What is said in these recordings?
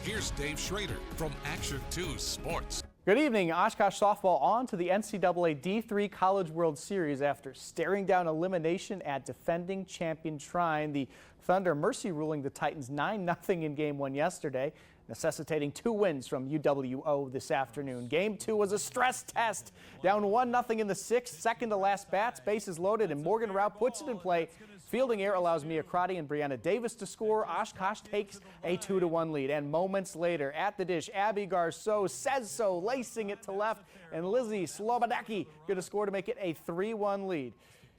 Here's Dave Schroeder from Action 2 Sports. Good evening. Oshkosh softball on to the NCAA D3 College World Series after staring down elimination at defending champion Trine. The Thunder mercy ruling the Titans 9-0 in Game 1 yesterday, necessitating 2 wins from UWO this afternoon. Game 2 was a stress test. Down 1-0 in the 6th, second to last bats, bases loaded, and Morgan Rao puts it in play. Fielding error allows Mia Crotty and Brianna Davis to score. Oshkosh takes a 2-1 lead. And moments later, at the dish, Abby Garceau says so, lacing it to left, and Lizzie Slobodecki going to score to make it a 3-1 lead.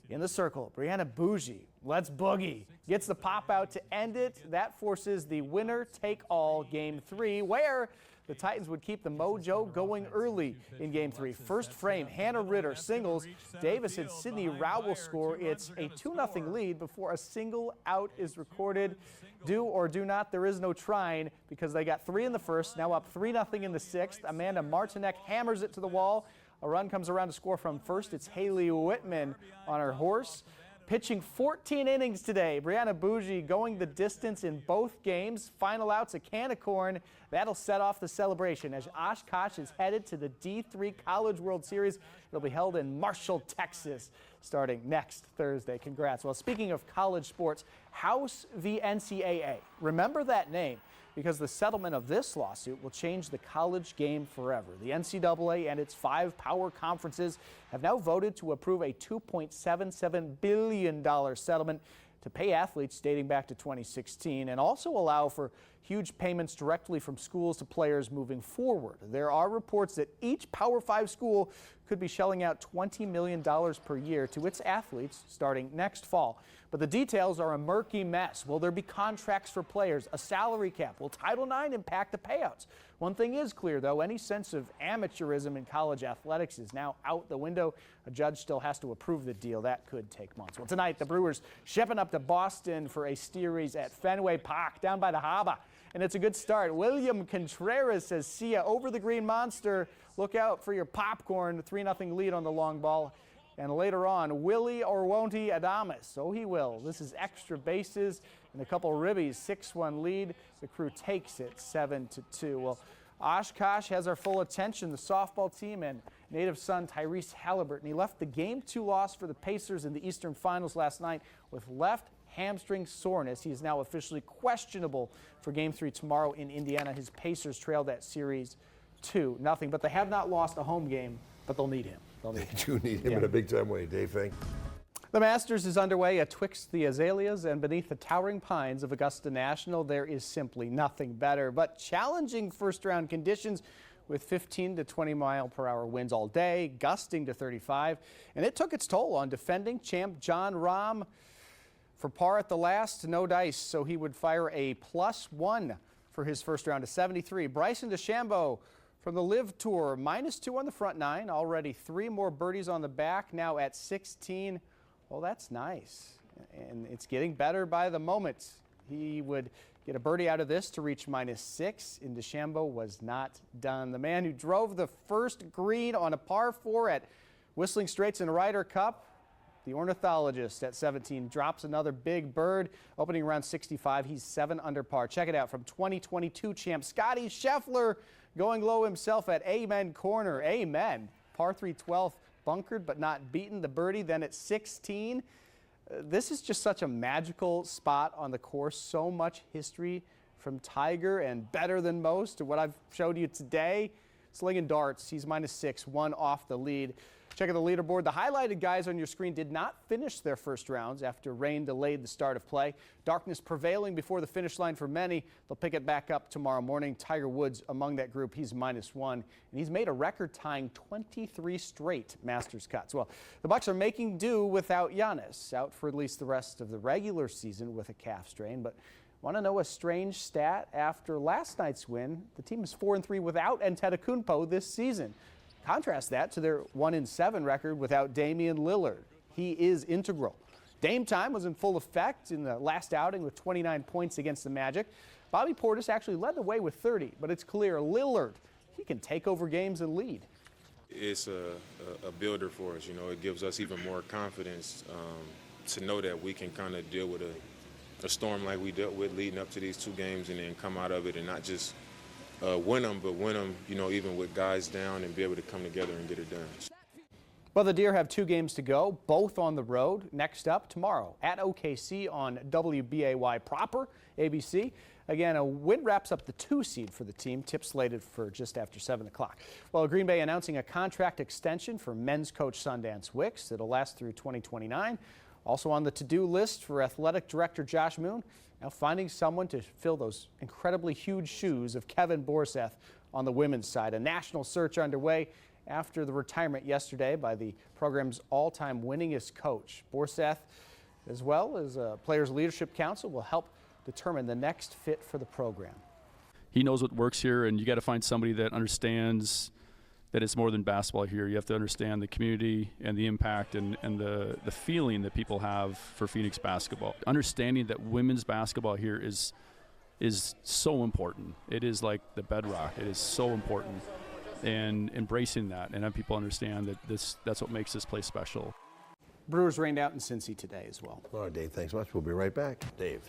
In the circle, Brianna Bougie, let's boogie, gets the pop out to end it. That forces the winner-take-all Game 3, where the Titans would keep the mojo going early in Game 3. First frame, Hannah Ritter singles. Davis and Sydney Rao will score. It's a 2-0 lead before a single out is recorded. Do or do not, there is no Trine because they got 3 in the first, now up 3-0 in the 6th. Amanda Martinek hammers it to the wall. A run comes around to score from first. It's Haley Whitman on her horse. Pitching 14 innings today. Brianna Bougie going the distance in both games. Final out's a can of corn. That'll set off the celebration as Oshkosh is headed to the D3 College World Series. It'll be held in Marshall, Texas, starting next Thursday. Congrats. Well, speaking of college sports, House v. NCAA. Remember that name, because the settlement of this lawsuit will change the college game forever. The NCAA and its 5 power conferences have now voted to approve a $2.77 billion settlement to pay athletes dating back to 2016 and also allow for huge payments directly from schools to players moving forward. There are reports that each Power 5 school could be shelling out $20 million per year to its athletes starting next fall. But the details are a murky mess. Will there be contracts for players, a salary cap? Will Title IX impact the payouts? One thing is clear, though, any sense of amateurism in college athletics is now out the window. A judge still has to approve the deal. That could take months. Well, tonight, the Brewers shipping up to Boston for a series at Fenway Park down by the harbor. And it's a good start. William Contreras says, see ya over the Green Monster. Look out for your popcorn. 3-0 lead on the long ball. And later on, Willie or won't he Adames? Oh, he will. This is extra bases and a couple ribbies. 6-1 lead. The Crew takes it 7-2. Well, Oshkosh has our full attention. The softball team and native son Tyrese Halliburton. He left the Game 2 loss for the Pacers in the Eastern Finals last night with left hamstring soreness. He is now officially questionable for Game 3 tomorrow in Indiana. His Pacers trailed that series 2-0. But they have not lost a home game, but they'll need him. They do need him in a big-time way, Dave. Thank you. The Masters is underway atwixt the azaleas and beneath the towering pines of Augusta National. There is simply nothing better, but challenging first-round conditions with 15 to 20 mile per hour winds all day, gusting to 35, and it took its toll on defending champ John Rahm. For par at the last, no dice, so he would fire a +1 for his first round to 73. Bryson DeChambeau from the Live Tour, -2 on the front 9, already 3 more birdies on the back, now at 16. Well, that's nice, and it's getting better by the moment. He would get a birdie out of this to reach -6, and DeChambeau was not done. The man who drove the first green on a par 4 at Whistling Straits and Ryder Cup, the ornithologist at 17, drops another big bird, opening around 65. He's 7 under par. Check it out from 2022 champ Scotty Scheffler, going low himself at Amen Corner. Amen. Par 3 12th, bunkered but not beaten. The birdie then at 16. This is just such a magical spot on the course. So much history from Tiger and better than most to what I've showed you today. Slinging darts, he's -6, 1 off the lead. Check out the leaderboard. The highlighted guys on your screen did not finish their first rounds after rain delayed the start of play. Darkness prevailing before the finish line for many. They'll pick it back up tomorrow morning. Tiger Woods among that group. He's -1, and he's made a record-tying 23 straight Masters cuts. Well, the Bucks are making do without Giannis, out for at least the rest of the regular season with a calf strain. But want to know a strange stat? After last night's win, the team is 4-3 without Antetokounmpo this season. Contrast that to their 1-7 record without Damian Lillard. He is integral. Dame time was in full effect in the last outing with 29 points against the Magic. Bobby Portis actually led the way with 30, but it's clear Lillard, he can take over games and lead. It's a builder for us. You know, it gives us even more confidence to know that we can kind of deal with a storm like we dealt with leading up to these 2 games and then come out of it and not just win them, but win them, even with guys down and be able to come together and get it done. Well, the Deer have 2 games to go, both on the road. Next up tomorrow at OKC on WBAY proper, ABC. Again, a win wraps up the 2 seed for the team. Tip slated for just after 7 o'clock. Well, Green Bay announcing a contract extension for men's coach Sundance Wicks. It'll last through 2029. Also on the to-do list for athletic director Josh Moon, now finding someone to fill those incredibly huge shoes of Kevin Borseth on the women's side. A national search underway after the retirement yesterday by the program's all-time winningest coach. Borseth, as well as Players Leadership Council, will help determine the next fit for the program. He knows what works here, and you got to find somebody that understands that it's more than basketball here. You have to understand the community and the impact and the feeling that people have for Phoenix basketball. Understanding that women's basketball here is so important. It is like the bedrock. It is so important. And embracing that and have people understand that that's what makes this place special. Brewers rained out in Cincy today as well. All right, Dave, thanks much. We'll be right back. Dave.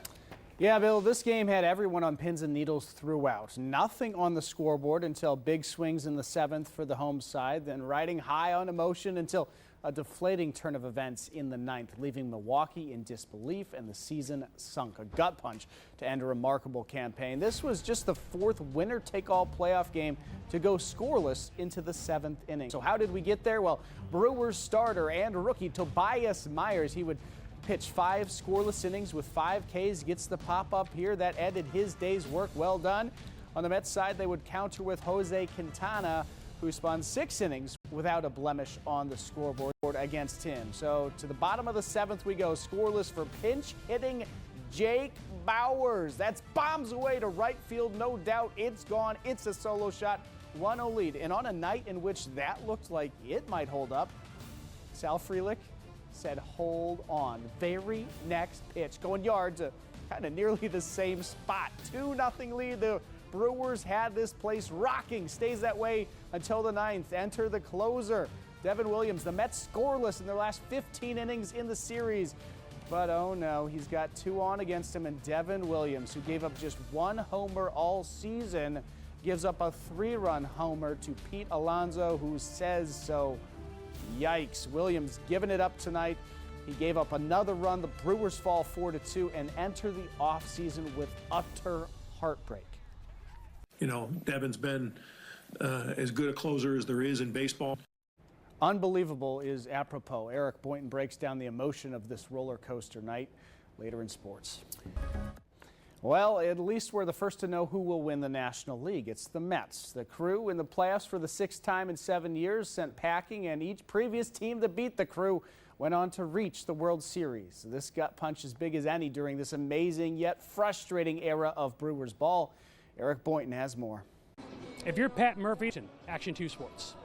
Yeah, Bill, this game had everyone on pins and needles throughout. Nothing on the scoreboard until big swings in the 7th for the home side, then riding high on emotion until a deflating turn of events in the 9th, leaving Milwaukee in disbelief, and the season sunk. A gut punch to end a remarkable campaign. This was just the 4th winner-take-all playoff game to go scoreless into the 7th inning. So how did we get there? Well, Brewers starter and rookie Tobias Myers, he would pitch 5 scoreless innings with 5 Ks, gets the pop-up here. That ended his day's work. Well done. On the Mets side, they would counter with Jose Quintana, who spun 6 innings without a blemish on the scoreboard against him. So to the bottom of the 7th we go, scoreless for pinch hitting Jake Bowers. That's bombs away to right field, no doubt. It's gone. It's a solo shot. 1-0 lead. And on a night in which that looked like it might hold up, Sal Frelick said hold on. Very next pitch, going yard to kind of nearly the same spot. 2-0 lead. The Brewers had this place rocking. Stays that way until the 9th. Enter the closer, Devin Williams. The Mets scoreless in their last 15 innings in the series. But oh no, he's got 2 on against him, and Devin Williams, who gave up just 1 homer all season, gives up a 3-run homer to Pete Alonso, who says so. Yikes. Williams giving it up tonight. He gave up another run. The Brewers fall 4-2 and enter the offseason with utter heartbreak. You know, Devin's been as good a closer as there is in baseball. Unbelievable is apropos. Eric Boynton breaks down the emotion of this roller coaster night later in sports. Well, at least we're the first to know who will win the National League. It's the Mets. The Crew in the playoffs for the 6th time in 7 years, sent packing, and each previous team that beat the Crew went on to reach the World Series. This gut punch as big as any during this amazing yet frustrating era of Brewers ball. Eric Boynton has more. If you're Pat Murphy, Action 2 Sports.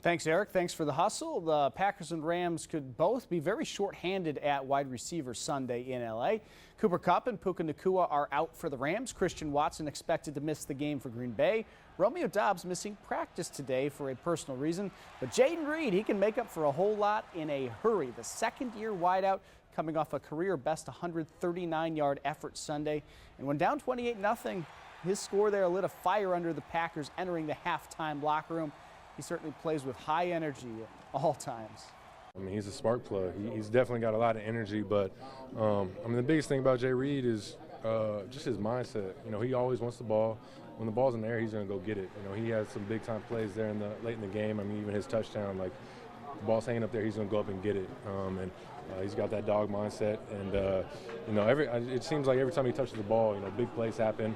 Thanks, Eric. Thanks for the hustle. The Packers and Rams could both be very short-handed at wide receiver Sunday in L.A. Cooper Kupp and Puka Nacua are out for the Rams. Christian Watson expected to miss the game for Green Bay. Romeo Doubs missing practice today for a personal reason. But Jaden Reed, he can make up for a whole lot in a hurry. The second-year wideout coming off a career-best 139-yard effort Sunday. And when down 28-0, his score there lit a fire under the Packers entering the halftime locker room. He certainly plays with high energy at all times. I mean, he's a spark plug. He's definitely got a lot of energy, but I mean, the biggest thing about Jay Reed is just his mindset. You know, he always wants the ball. When the ball's in the air, he's going to go get it. You know, he has some big-time plays there late in the game. I mean, even his touchdown, like, the ball's hanging up there, he's going to go up and get it. He's got that dog mindset, and you know, it seems like every time he touches the ball, you know, big plays happen.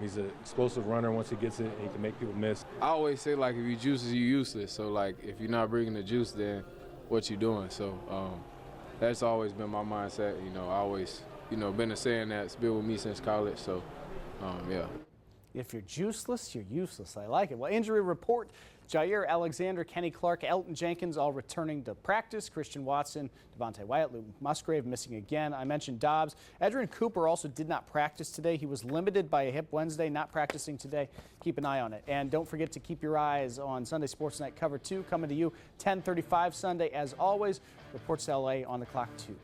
He's an explosive runner once he gets it, and he can make people miss. I always say, like, if you juices, you useless. So, like, if you're not bringing the juice, then what you doing? So that's always been my mindset. You know, I always, you know, been a saying that's been with me since college. So, yeah. If you're juiceless, you're useless. I like it. Well, injury report. Jair Alexander, Kenny Clark, Elton Jenkins all returning to practice. Christian Watson, Devontae Wyatt, Luke Musgrave missing again. I mentioned Dobbs. Adrian Cooper also did not practice today. He was limited by a hip Wednesday, not practicing today. Keep an eye on it. And don't forget to keep your eyes on Sunday Sports Night Cover 2 coming to you 10:35 Sunday as always. Reports to LA on the clock 2.